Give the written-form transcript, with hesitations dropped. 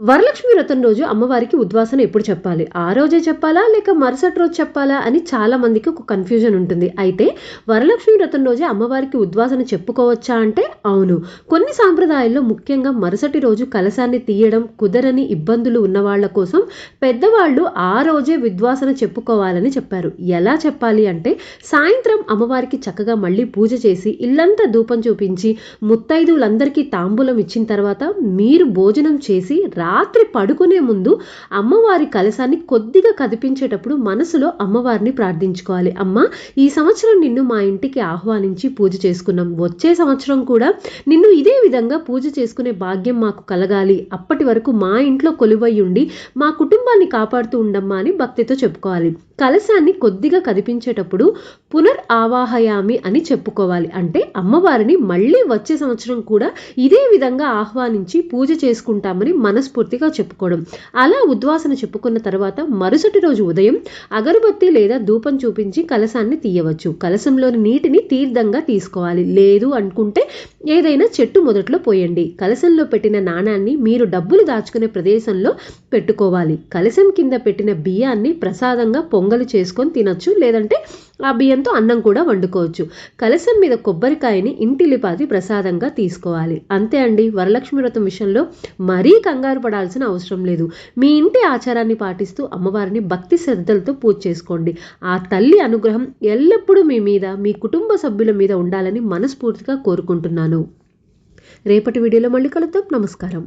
వరలక్ష్మి వ్రతం రోజు అమ్మవారికి ఉద్వాసన ఎప్పుడు చెప్పాలి? ఆ రోజే చెప్పాలా? లేక మరుసటి రోజు చెప్పాలా? అని చాలా మందికి ఒక కన్‌ఫ్యూజన్ ఉంటుంది. అయితే వరలక్ష్మి వ్రతం రోజే అమ్మవారికి ఉద్వాసన చెప్పుకోవచ్చా అంటే అవును. కొన్ని సాంప్రదాయాల్లో ముఖ్యంగా మరుసటి రోజు కలశాన్ని తీయడం కుదరని ఇబ్బందులు ఉన్నవాళ్ల కోసం పెద్దవాళ్ళు ఆ రోజే ఉద్వాసన చెప్పుకోవాలని చెప్పారు. ఎలా చెప్పాలి అంటే సాయంత్రం అమ్మవారికి చక్కగా మళ్ళీ పూజ చేసి ఇల్లంతా ధూపం చూపించి ముత్తైదువులందరికీ తాంబూలం ఇచ్చిన తర్వాత మీరు భోజనం చేసి రాత్రి పడుకునే ముందు అమ్మవారి కలశాన్ని కొద్దిగా కదిపించేటప్పుడు మనసులో అమ్మవారిని ప్రార్థించుకోవాలి. అమ్మ, ఈ సంవత్సరం నిన్ను మా ఇంటికి ఆహ్వానించి పూజ చేసుకున్నాం. వచ్చే సంవత్సరం కూడా నిన్ను ఇదే విధంగా పూజ చేసుకునే భాగ్యం మాకు కలగాలి. అప్పటి వరకు మా ఇంట్లో కొలువై ఉండి మా కుటుంబాన్ని కాపాడుతూ ఉండమ్మా అని భక్తితో చెప్పుకోవాలి. కలశాన్ని కొద్దిగా కదిపించేటప్పుడు పునర్ ఆవాహయామి అని చెప్పుకోవాలి. అంటే అమ్మవారిని మళ్ళీ వచ్చే సంవత్సరం కూడా ఇదే విధంగా ఆహ్వానించి పూజ చేసుకుంటామని మనస్ఫూర్తిగా చెప్పుకోవడం. అలా ఉద్వాసన చెప్పుకున్న తర్వాత మరుసటి రోజు ఉదయం అగరబత్తి లేదా ధూపం చూపించి కలశాన్ని తీయవచ్చు. కలశంలోని నీటిని తీర్థంగా తీసుకోవాలి. లేదు అనుకుంటే ఏదైనా చెట్టు మొదట్లో పోయండి. కలశంలో పెట్టిన నాణాన్ని మీరు డబ్బులు దాచుకునే ప్రదేశంలో పెట్టుకోవాలి. కలశం కింద పెట్టిన బియ్యాన్ని ప్రసాదంగా పొంగలి చేసుకొని తినొచ్చు. లేదంటే ఆ బియ్యంతో అన్నం కూడా వండుకోవచ్చు. కలశం మీద కొబ్బరికాయని ఇంటిలిపాది ప్రసాదంగా తీసుకోవాలి. అంతే అండి. వరలక్ష్మి వ్రతం విషయంలో మరీ కంగారు పడాల్సిన అవసరం లేదు. మీ ఇంటి ఆచారాన్ని పాటిస్తూ అమ్మవారిని భక్తి శ్రద్ధలతో పూజ చేసుకోండి. ఆ తల్లి అనుగ్రహం ఎల్లప్పుడూ మీ మీద, మీ కుటుంబ సభ్యుల మీద ఉండాలని మనస్ఫూర్తిగా కోరుకుంటున్నాను. రేపటి వీడియోలో మళ్ళీ కలుద్దాం. నమస్కారం.